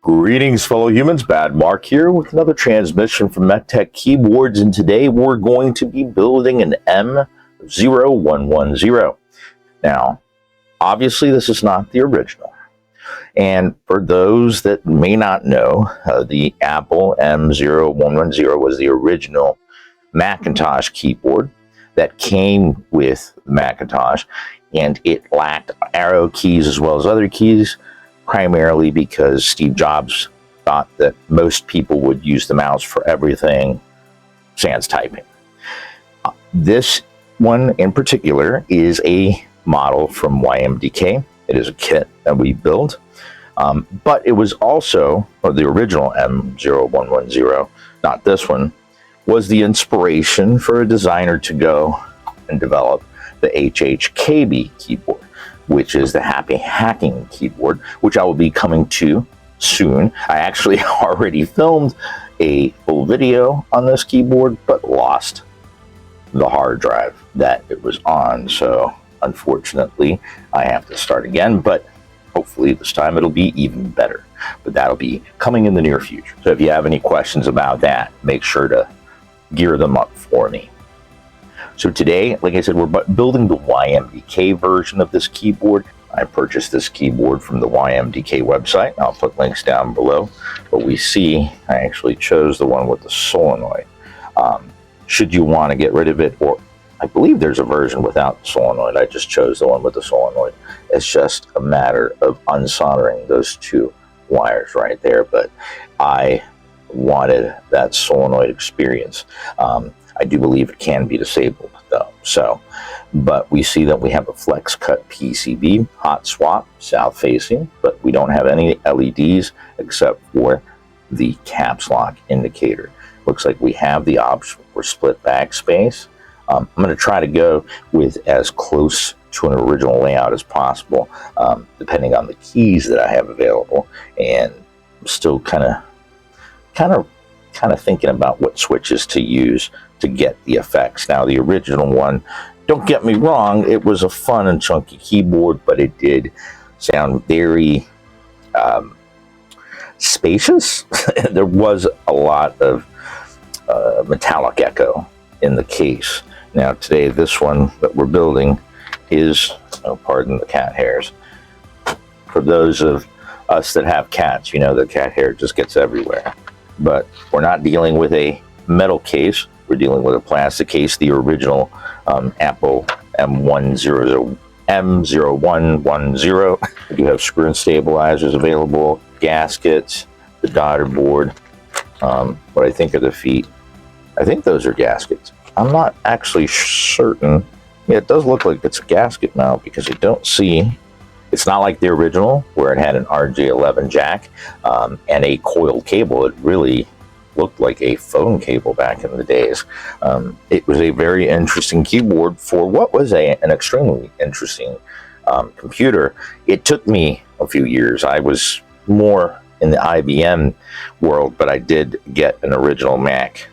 Greetings, fellow humans. Bad Mark here with another transmission from Metre Keyboards, and today we're going to be building an M0110. Now, obviously, this is not the original. And for those that may not know, the Apple M0110 was the original Macintosh keyboard that came with the Macintosh, and it lacked arrow keys as well as other keys, primarily because Steve Jobs thought that most people would use the mouse for everything, sans typing. This one in particular is a model from YMDK. It is a kit that we built, but it was also, or the original M0110, not this one, was the inspiration for a designer to go and develop the HHKB keyboard, which is the happy hacking keyboard, which I will be coming to soon. I actually already filmed a full video on this keyboard, but lost the hard drive that it was on. So unfortunately, I have to start again, but hopefully this time it'll be even better. But that'll be coming in the near future. So if you have any questions about that, make sure to gear them up for me. So today, like I said, we're building the YMDK version of this keyboard. I purchased this keyboard from the YMDK website. I'll put links down below. But we see I actually chose the one with the solenoid. Should you want to get rid of it, or I believe there's a version without the solenoid. I just chose the one with the solenoid. It's just a matter of unsoldering those two wires right there. But I wanted that solenoid experience. I do believe it can be disabled though. So, but we see that we have a flex cut PCB, hot swap, south facing, but we don't have any LEDs except for the caps lock indicator. Looks like we have the option for split backspace. I'm going to try to go with as close to an original layout as possible, depending on the keys that I have available, and I'm still kind of thinking about what switches to use to get the effects. Now, the original one, don't get me wrong, it was a fun and chunky keyboard, but it did sound very spacious. There was a lot of metallic echo in the case. Now, today, this one that we're building is, oh, pardon the cat hairs. For those of us that have cats, you know the cat hair just gets everywhere. But we're not dealing with a metal case. We're dealing with a plastic case, the original Apple M0110. We do have screw and stabilizers available, gaskets, the daughter board. What I think are the feet. I think those are gaskets. I'm not actually certain. Yeah, it does look like it's a gasket mount because I don't see. It's not like the original where it had an RJ11 jack and a coiled cable. It really looked like a phone cable back in the days. It was a very interesting keyboard for what was an extremely interesting computer. It took me a few years. I was more in the IBM world, but I did get an original Mac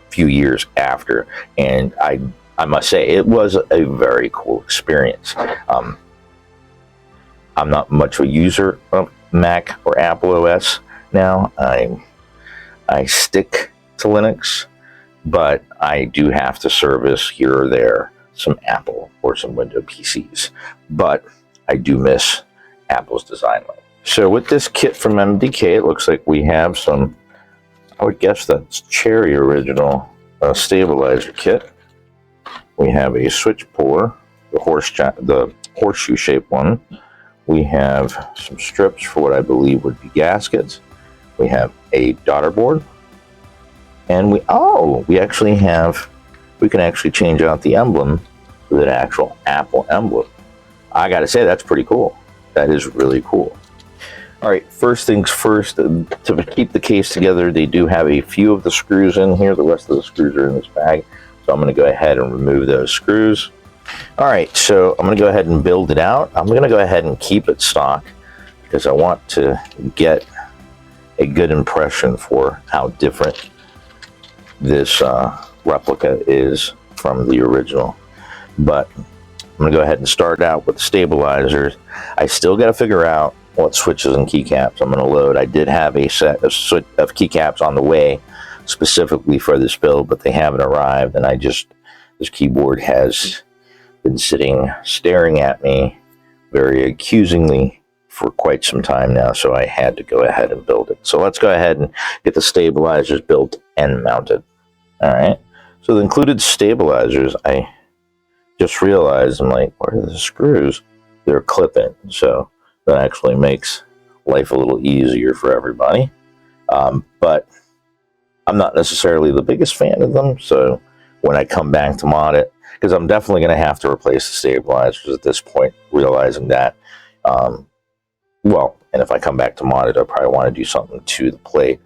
a few years after, and I must say it was a very cool experience. I'm not much of a user of Mac or Apple OS now. I stick to Linux, but I do have to service here or there some Apple or some Windows PCs. But I do miss Apple's design line. So with this kit from MDK, it looks like we have some, I would guess that's Cherry original stabilizer kit. We have a switch puller, the horseshoe shaped one. We have some strips for what I believe would be gaskets. We have a daughter board. And we can actually change out the emblem with an actual Apple emblem. I gotta say, that's pretty cool. That is really cool. All right, first things first, to keep the case together, they do have a few of the screws in here. The rest of the screws are in this bag. So I'm gonna go ahead and remove those screws. All right, so I'm going to go ahead and build it out. I'm going to go ahead and keep it stock because I want to get a good impression for how different this replica is from the original. But I'm going to go ahead and start out with the stabilizers. I still got to figure out what switches and keycaps I'm going to load. I did have a set of keycaps on the way specifically for this build, but they haven't arrived, and this keyboard has been sitting staring at me very accusingly for quite some time now, so I had to go ahead and build it. So let's go ahead and get the stabilizers built and mounted. All right, so the included stabilizers, I just realized, I'm like, where are the screws? They're clipping, so that actually makes life a little easier for everybody. But I'm not necessarily the biggest fan of them, so when I come back to mod it, because I'm definitely going to have to replace the stabilizers at this point, realizing that, well, and if I come back to mod it, I probably want to do something to the plate,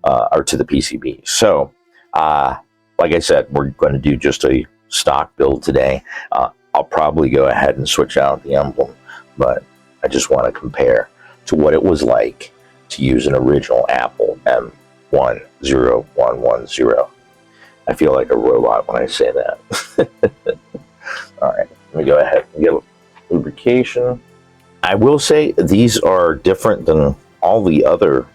or to the PCB. So, like I said, we're going to do just a stock build today. I'll probably go ahead and switch out the emblem, but I just want to compare to what it was like to use an original Apple M0110. I feel like a robot when I say that. All right, let me go ahead and get lubrication. I will say these are different than all the other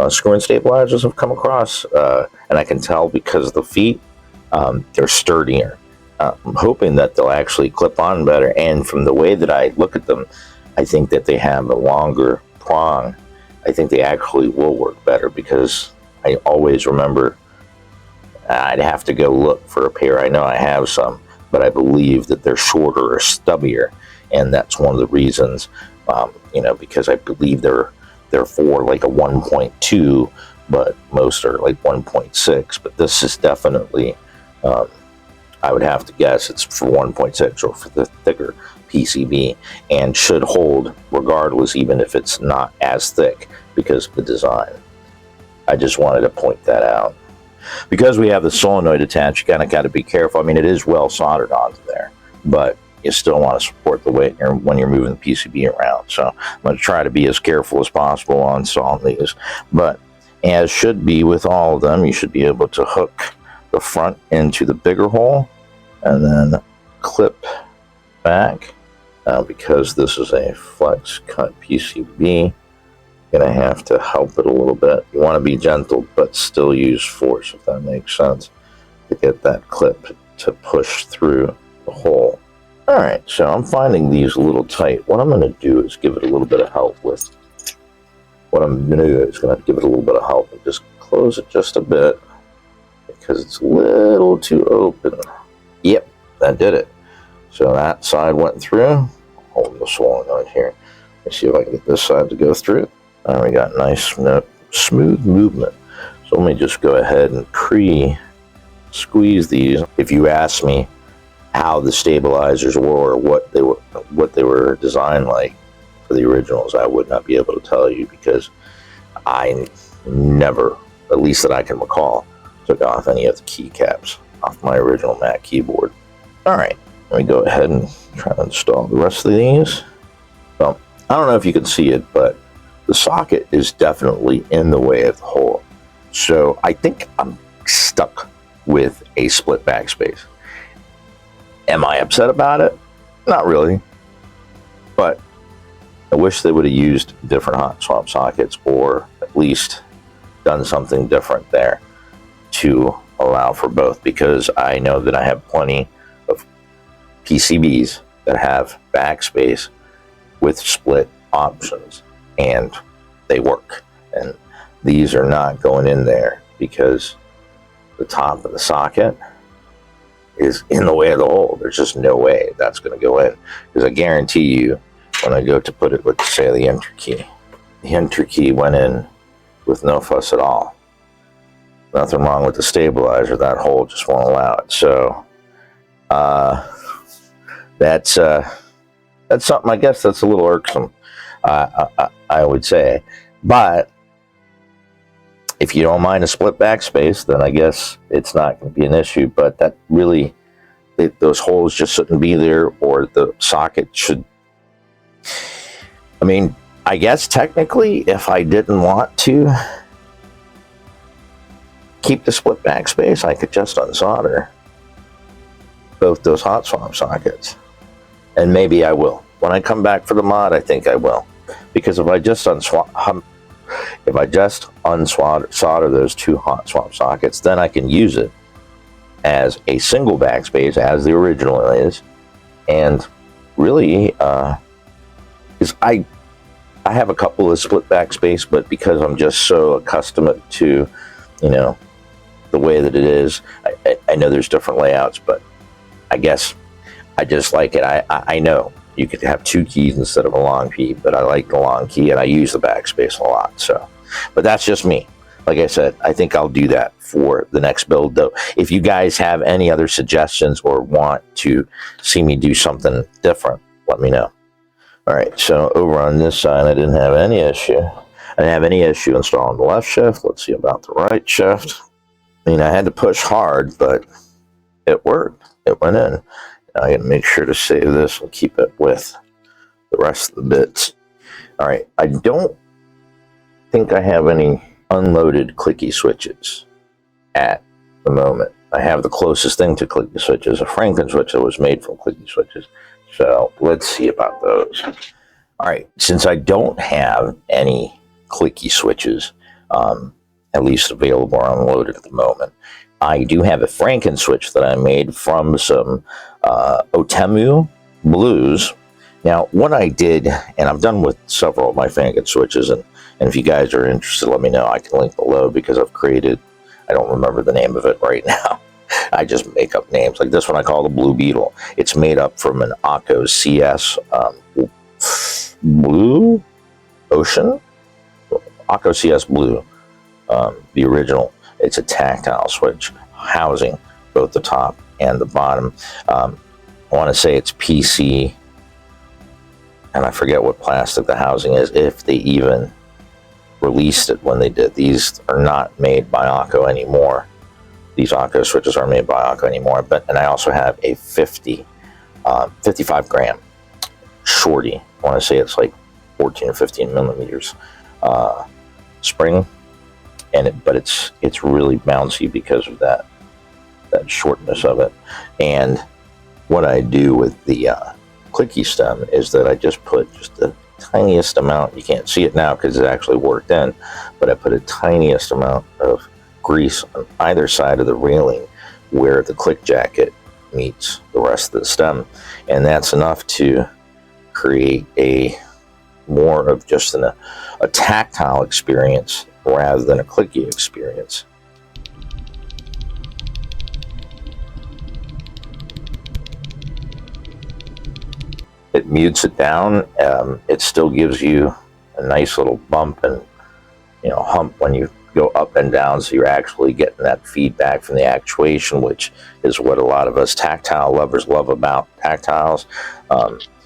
screw-in stabilizers I've come across, and I can tell because of the feet, they're sturdier. I'm hoping that they'll actually clip on better, and from the way that I look at them, I think that they have a longer prong. I think they actually will work better, because I always remember I'd have to go look for a pair. I know I have some, but I believe that they're shorter or stubbier, and that's one of the reasons, you know, because I believe they're for like a 1.2, but most are like 1.6, but this is definitely, I would have to guess it's for 1.6 or for the thicker PCB, and should hold regardless, even if it's not as thick, because of the design. I just wanted to point that out. Because we have the solenoid attached, you kind of got to be careful. I mean, it is well soldered onto there, but you still want to support the weight when you're moving the PCB around. So I'm going to try to be as careful as possible on installing these. But as should be with all of them, you should be able to hook the front into the bigger hole and then clip back. Now, because this is a flex cut PCB, going to have to help it a little bit. You want to be gentle, but still use force, if that makes sense, to get that clip to push through the hole. All right, so I'm finding these a little tight. What I'm going to do is give it a little bit of help with. What I'm going to do is going to give it a little bit of help and just close it just a bit, because it's a little too open. Yep, that did it. So that side went through. Hold the solenoid here. Let's see if I can get this side to go through. And we got nice, smooth movement. So let me just go ahead and pre-squeeze these. If you ask me how the stabilizers were, or what they were designed like for the originals, I would not be able to tell you, because I never, at least that I can recall, took off any of the keycaps off my original Mac keyboard. All right, let me go ahead and try to install the rest of these. Well, I don't know if you can see it, but the socket is definitely in the way of the hole. So I think I'm stuck with a split backspace. Am I upset about it? Not really. But I wish they would have used different hot swap sockets, or at least done something different there to allow for both, because I know that I have plenty of PCBs that have backspace with split options, and they work. And these are not going in there because the top of the socket is in the way of the hole. There's just no way that's going to go in, because I guarantee you, when I go to put it with, say, the enter key went in with no fuss at all. Nothing wrong with the stabilizer. That hole just won't allow it. So that's something, I guess, that's a little irksome, I would say. But if you don't mind a split backspace, then I guess it's not going to be an issue. But that really, those holes just shouldn't be there, or the socket should. I mean, I guess technically, if I didn't want to keep the split backspace, I could just unsolder both those hot swap sockets. And maybe I will. When I come back for the mod, I think I will. because if I just unsolder those two hot swap sockets, then I can use it as a single backspace, as the original is. And really, because I have a couple of split backspace, but because I'm just so accustomed to, you know, the way that it is, I know there's different layouts, but I guess I just like it. I know you could have two keys instead of a long key, but I like the long key and I use the backspace a lot. So, but that's just me. Like I said, I think I'll do that for the next build, though. If you guys have any other suggestions or want to see me do something different, let me know. All right, so over on this side, I didn't have any issue. I didn't have any issue installing the left shift. Let's see about the right shift. I mean, I had to push hard, but it worked. It went in. Now I got to make sure to save this and keep it with the rest of the bits. All right, I don't think I have any unloaded clicky switches at the moment. I have the closest thing to clicky switches, a frankenswitch that was made from clicky switches. So let's see about those. All right, since I don't have any clicky switches, at least available or unloaded at the moment, I do have a frankenswitch that I made from some Otemu blues. Now, what I did, and I've done with several of my frankenswitches, and if you guys are interested, let me know. I can link below because I've created, I don't remember the name of it right now. I just make up names. Like this one I call the Blue Beetle. It's made up from an Akko CS Blue Ocean? Akko CS Blue, the original. It's a tactile switch housing, both the top and the bottom. I want to say it's PC, and I forget what plastic the housing is, if they even released it when they did. These are not made by Akko anymore. These Akko switches aren't made by Akko anymore. And I also have a 55 gram shorty. I want to say it's like 14 or 15 millimeters spring, but it's really bouncy because of that shortness of it. And what I do with the clicky stem is that I just put just the tiniest amount. You can't see it now because it actually worked in, but I put a tiniest amount of grease on either side of the railing where the click jacket meets the rest of the stem, and that's enough to create a more of just a tactile experience rather than a clicky experience. It mutes it down. It still gives you a nice little bump and hump when you go up and down, so you're actually getting that feedback from the actuation, which is what a lot of us tactile lovers love about tactiles.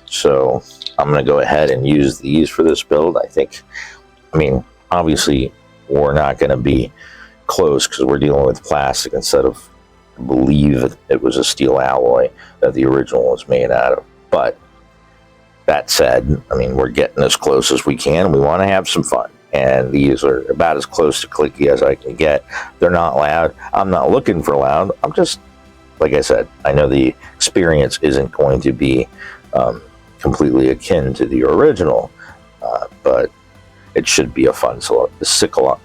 So I'm going to go ahead and use these for this build. I mean, obviously we're not going to be close because we're dealing with plastic instead of, I believe it was a steel alloy that the original was made out of. But that said, I mean, we're getting as close as we can. We want to have some fun. And these are about as close to clicky as I can get. They're not loud. I'm not looking for loud. I'm just, like I said, I know the experience isn't going to be completely akin to the original, but it should be a fun sickle.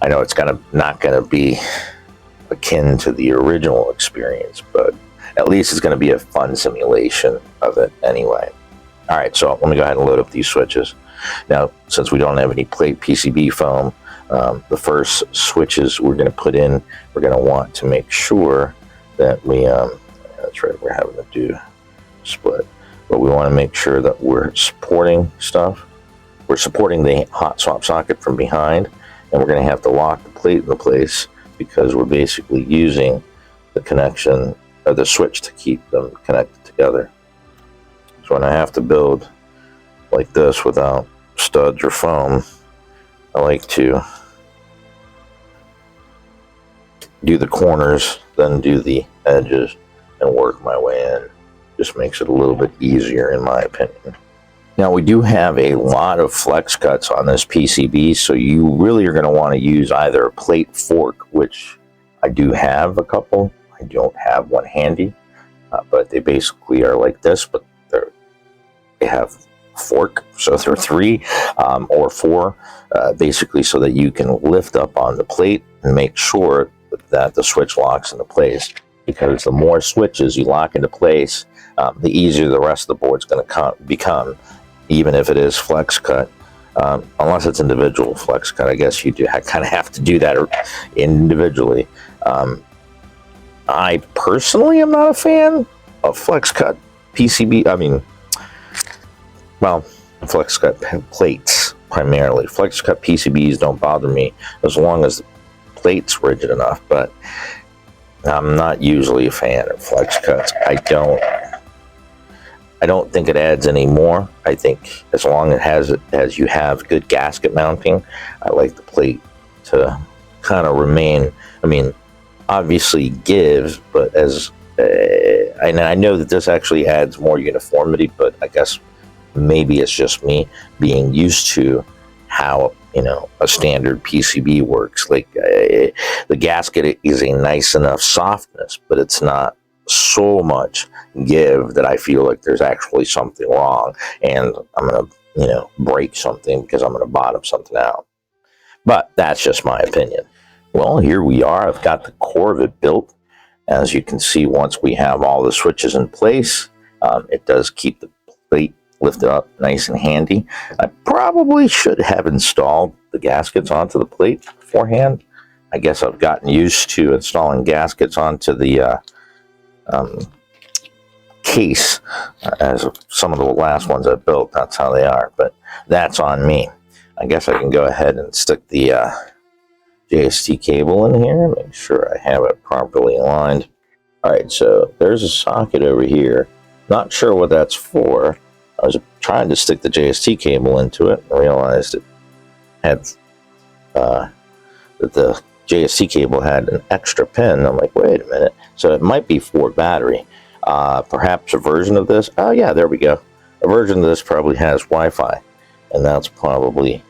I know it's not going to be akin to the original experience, but at least it's going to be a fun simulation of it anyway. All right, so let me go ahead and load up these switches. Now, since we don't have any plate PCB foam, the first switches we're going to put in, we're going to want to make sure that we, that's right, we're having to do split, but we want to make sure that we're supporting stuff. We're supporting the hot swap socket from behind, and we're going to have to lock the plate into place because we're basically using the connection of the switch to keep them connected together. So when I have to build like this without studs or foam, I like to do the corners, then do the edges, and work my way in. Just makes it a little bit easier in my opinion. Now we do have a lot of flex cuts on this PCB, so you really are going to want to use either a plate fork, which I do have a couple. I don't have one handy, but they basically are like this, but they have fork, so there are 3 or 4, basically, so that you can lift up on the plate and make sure that the switch locks into place. Because the more switches you lock into place, the easier the rest of the board's going to become, even if it is flex cut. Unless it's individual flex cut, I guess you do kind of have to do that individually. I personally am not a fan of flex cut PCB. I mean, well, flex cut plates primarily. Flex cut PCBs don't bother me as long as the plate's rigid enough, but I'm not usually a fan of flex cuts. I don't think it adds any more. I think as long as you have good gasket mounting, I like the plate to kind of remain. I mean, obviously gives, but and I know that this actually adds more uniformity, but I guess maybe it's just me being used to how, you know, a standard PCB works. Like the gasket is a nice enough softness, but it's not so much give that I feel like there's actually something wrong and I'm going to, you know, break something because I'm going to bottom something out. But that's just my opinion. Well, here we are. I've got the core of it built. As you can see, once we have all the switches in place, it does keep the plate lifted up nice and handy. I probably should have installed the gaskets onto the plate beforehand. I guess I've gotten used to installing gaskets onto the case, as some of the last ones I built. That's how they are, but that's on me. I guess I can go ahead and stick the JST cable in here, make sure I have it properly aligned. Alright, so there's a socket over here. Not sure what that's for. I was trying to stick the JST cable into it and realized it had that the JST cable had an extra pin. I'm like, wait a minute. So it might be for battery. Perhaps a version of this. Oh yeah, there we go. A version of this probably has Wi-Fi, and that's probably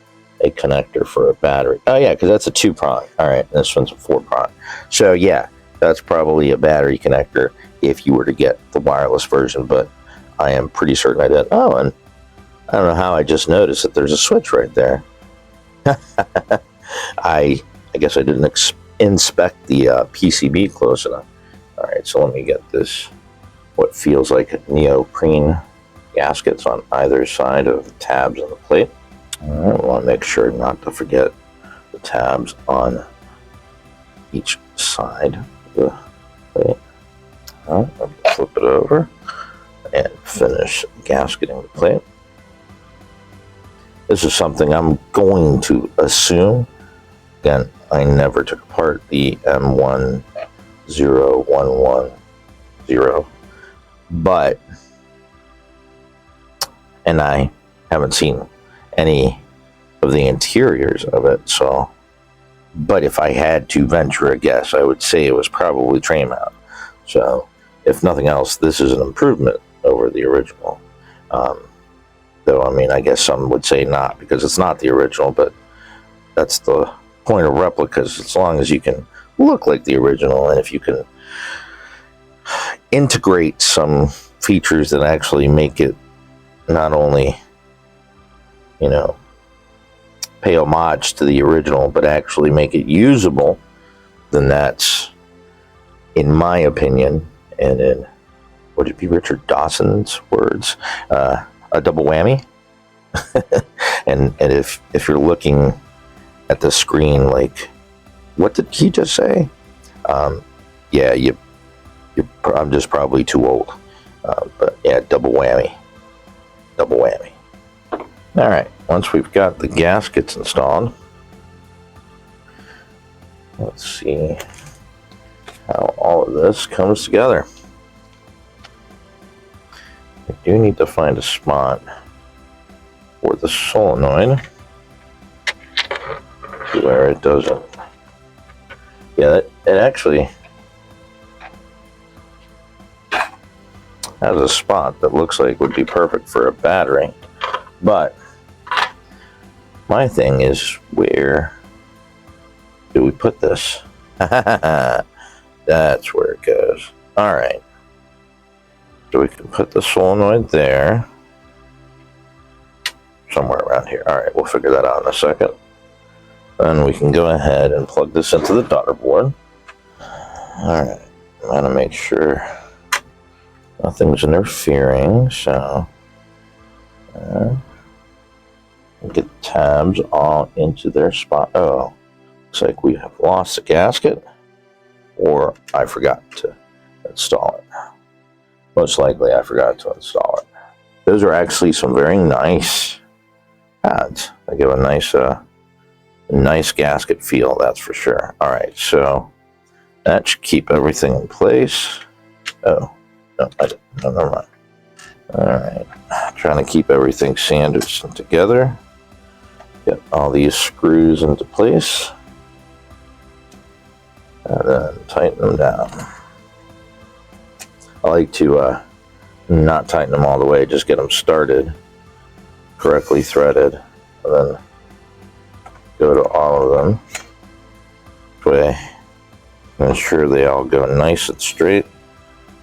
a connector for a battery. Oh yeah, because that's a 2-prong. All right, this one's a 4-prong. So yeah, that's probably a battery connector if you were to get the wireless version, but I am pretty certain I did. Oh, and I don't know how I just noticed that there's a switch right there. I guess I didn't inspect the PCB close enough. All right, so let me get this, what feels like neoprene gaskets on either side of the tabs on the plate. I want to make sure not to forget the tabs on each side of the plate. I'll flip it over and finish gasketing the plate. This is something I'm going to assume. Again, I never took apart the M0110, but, and I haven't seen any of the interiors of it, so, but if I had to venture a guess, I would say it was probably tray mount. So if nothing else, this is an improvement over the original. Though, I mean, I guess some would say not, because it's not the original, but that's the point of replicas. As long as you can look like the original, and if you can integrate some features that actually make it not only, you know, pay homage to the original, but actually make it usable, then that's, in my opinion, and in, would it be Richard Dawson's words, a double whammy. and if you're looking at the screen like, what did he just say? Yeah, I'm just probably too old. But yeah, double whammy. Double whammy. All right, once we've got the gaskets installed, let's see how all of this comes together. I do need to find a spot for the solenoid where it doesn't. Yeah, it actually has a spot that looks like would be perfect for a battery, but my thing is, where do we put this? That's where it goes. All right. So we can put the solenoid there. somewhere around here. All right, we'll figure that out in a second. Then we can go ahead and plug this into the daughter board. All right, I'm going to make sure nothing's interfering, so get the tabs all into their spot. Oh, looks like we have lost the gasket, or I forgot to install it. Most likely I forgot to install it. Those are actually some very nice pads. They give a nice gasket feel, that's for sure. All right, so that should keep everything in place. Oh, no, never mind. All right, trying to keep everything sandwiched together. Get all these screws into place. And then tighten them down. I like to not tighten them all the way, just get them started, correctly threaded, and then go to all of them. This way, ensure they all go nice and straight.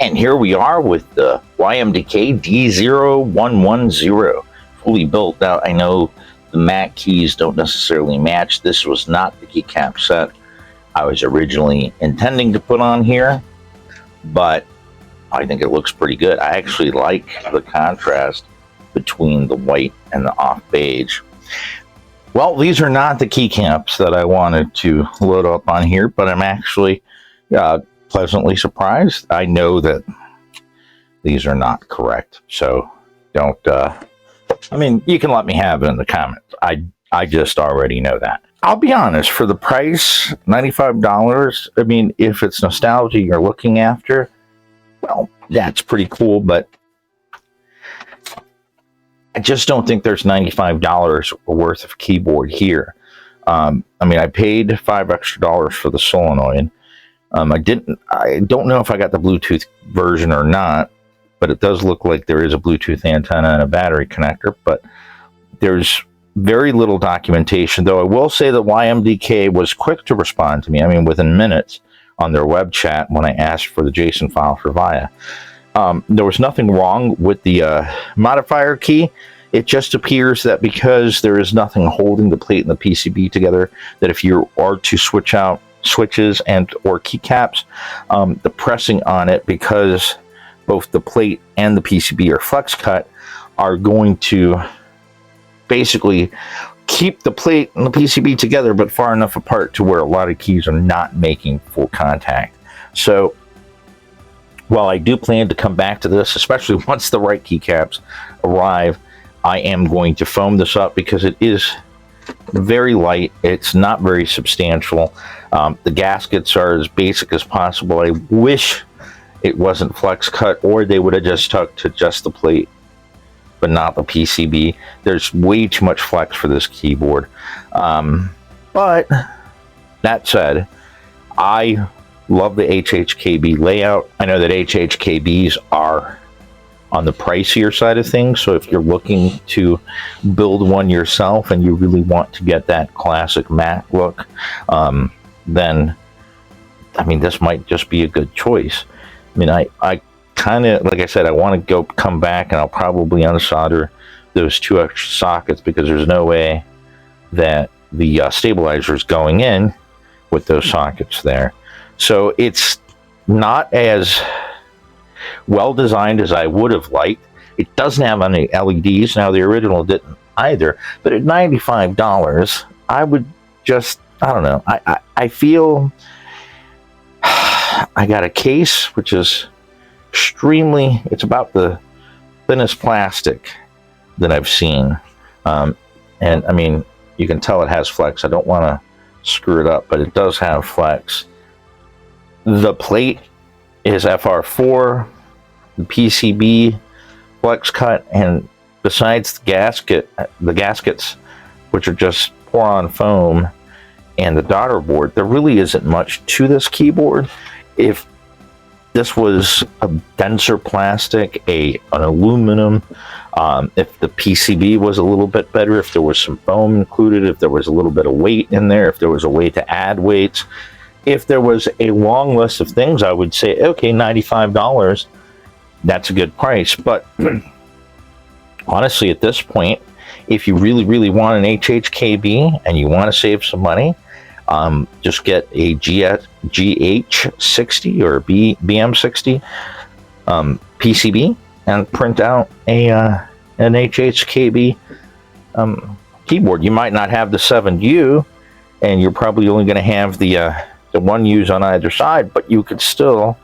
And here we are with the YMDK D0110 fully built. Now, I know the MAC keys don't necessarily match. This was not the keycap set I was originally intending to put on here, but I think it looks pretty good. I actually like the contrast between the white and the off beige. Well, these are not the keycaps that I wanted to load up on here, but I'm actually pleasantly surprised. I know that these are not correct, so don't I mean, you can let me have it in the comments. I just already know that. I'll be honest, for the price, $95, I mean, if it's nostalgia you're looking after, well, that's pretty cool, but I just don't think there's $95 worth of keyboard here. I mean, I paid $5 extra for the solenoid. I don't know if I got the Bluetooth version or not, but it does look like there is a Bluetooth antenna and a battery connector, but there's very little documentation, though I will say that YMDK was quick to respond to me. I mean, within minutes on their web chat when I asked for the JSON file for VIA. There was nothing wrong with the modifier key. It just appears that because there is nothing holding the plate and the PCB together, that if you are to switch out switches and or keycaps, the pressing on it, because both the plate and the PCB are flex cut, are going to basically keep the plate and the PCB together, but far enough apart to where a lot of keys are not making full contact. So while I do plan to come back to this, especially once the right keycaps arrive, I am going to foam this up because it is very light. It's not very substantial. The gaskets are as basic as possible. I wish it wasn't flex cut, or they would have just stuck to just the plate but not the PCB. There's way too much flex for this keyboard. But that said, I love the HHKB layout. I know that HHKBs are on the pricier side of things, so if you're looking to build one yourself and you really want to get that classic Mac look, then I mean, this might just be a good choice. I mean, I kind of, like I said, I want to come back and I'll probably unsolder those two extra sockets, because there's no way that the stabilizer is going in with those sockets there. So it's not as well designed as I would have liked. It doesn't have any LEDs. Now, the original didn't either, but at $95, I would just, I don't know, I feel I got a case which is extremely, it's about the thinnest plastic that I've seen, and I mean, you can tell it has flex. I don't want to screw it up, but it does have flex. The plate is FR4, the PCB flex cut, and besides the gaskets, which are just pour on foam, and the daughter board, there really isn't much to this keyboard. If this was a denser plastic, an aluminum, if the PCB was a little bit better, if there was some foam included, if there was a little bit of weight in there, if there was a way to add weights, if there was a long list of things, I would say, okay, $95, that's a good price. But honestly, at this point, If you really want an HHKB and you want to save some money, just get a GH60 or BM60 PCB and print out an HHKB keyboard. You might not have the 7U, and you're probably only going to have the 1Us on either side, but you could still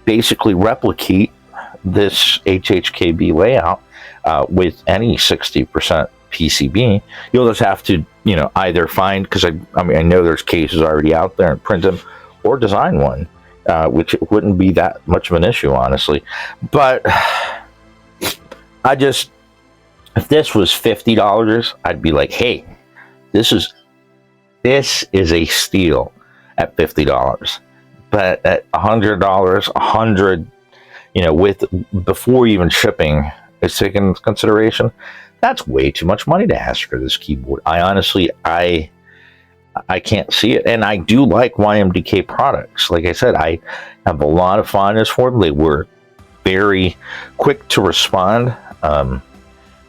basically replicate this HHKB layout with any 60% PCB. You'll just have to, either find, because I know there's cases already out there, and print them, or design one, which wouldn't be that much of an issue, honestly. But if this was $50, I'd be like, hey, this is a steal at $50. But at $100, before even shipping is taken into consideration, that's way too much money to ask for this keyboard. I honestly can't see it. And I do like YMDK products. Like I said, I have a lot of fondness for them. They were very quick to respond.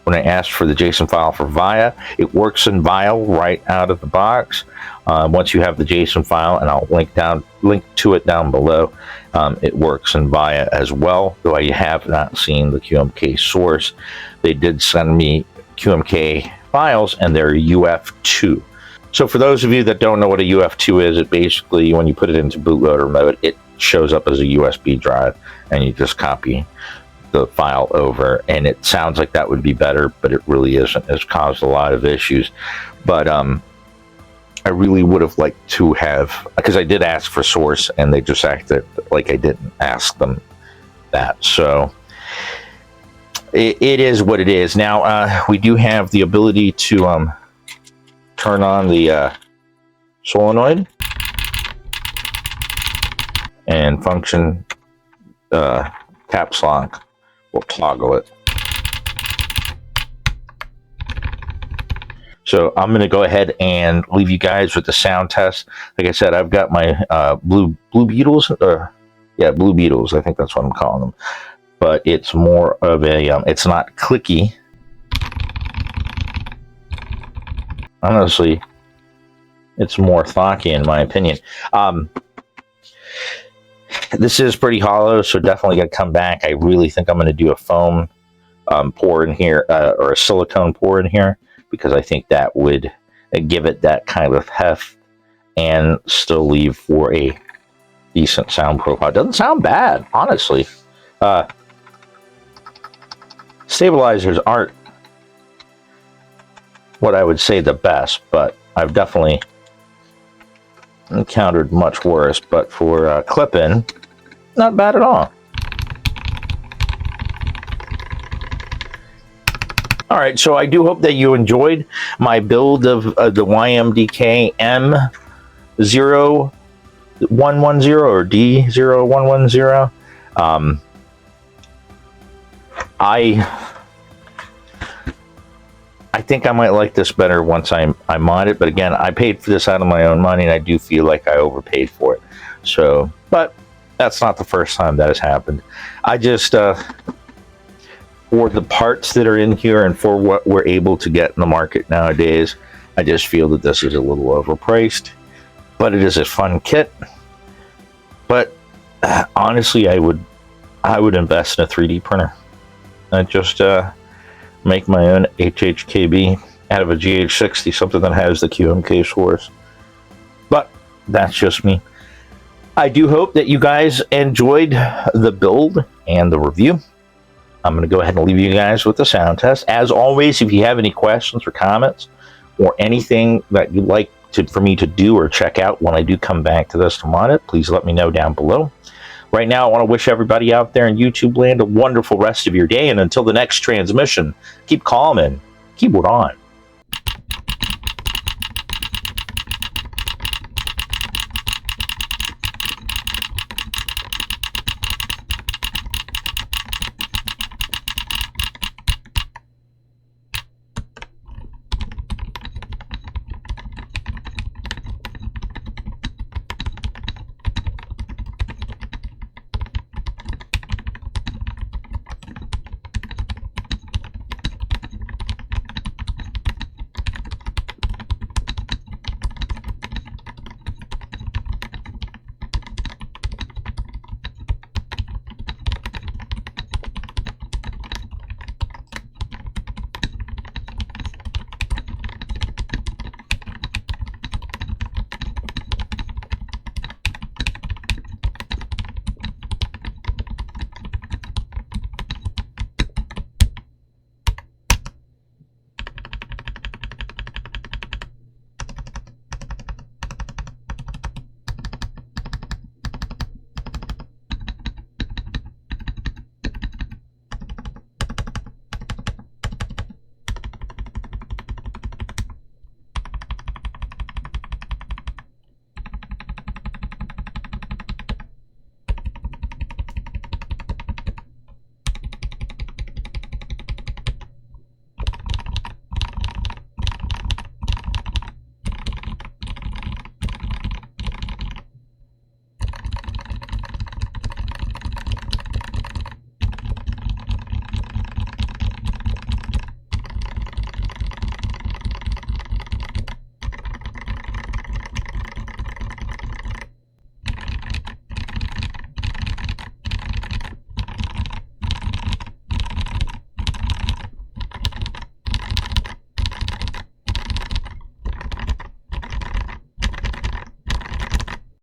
When I asked for the JSON file for VIA, it works in VIA right out of the box. Once you have the JSON file, and I'll link to it down below, it works in VIA as well, though I have not seen the QMK source. They did send me QMK files, and they're UF2. So for those of you that don't know what a UF2 is, it basically, when you put it into bootloader mode, it shows up as a USB drive, and you just copy the file over, and it sounds like that would be better, but it really isn't. It's caused a lot of issues. But I really would have liked to have, because I did ask for source, and they just acted like I didn't ask them that. So it is what it is. Now we do have the ability to turn on the solenoid and function caps lock. We'll toggle it. So I'm going to go ahead and leave you guys with the sound test. Like I said, I've got my Blue Beetles, Blue Beetles. I think that's what I'm calling them. But it's more of a, it's not clicky. Honestly, it's more thocky in my opinion. This is pretty hollow, so definitely going to come back. I really think I'm going to do a foam pour in here, or a silicone pour in here, because I think that would give it that kind of heft and still leave for a decent sound profile. It doesn't sound bad, honestly. Stabilizers aren't what I would say the best, but I've definitely encountered much worse. But for clip-in, not bad at all. All right, so I do hope that you enjoyed my build of the YMDK M0110 or D0110. I think I might like this better once I mod it, but again, I paid for this out of my own money, and I do feel like I overpaid for it. So, but that's not the first time that has happened. I just, for the parts that are in here and for what we're able to get in the market nowadays, I just feel that this is a little overpriced, but it is a fun kit. But honestly, I would invest in a 3D printer. I just make my own HHKB out of a GH60, something that has the QMK source. But that's just me. I do hope that you guys enjoyed the build and the review. I'm going to go ahead and leave you guys with the sound test. As always, if you have any questions or comments or anything that you'd like for me to do or check out when I do come back to this to mod it, please let me know down below. Right now, I want to wish everybody out there in YouTube land a wonderful rest of your day. And until the next transmission, keep calm and keyboard on.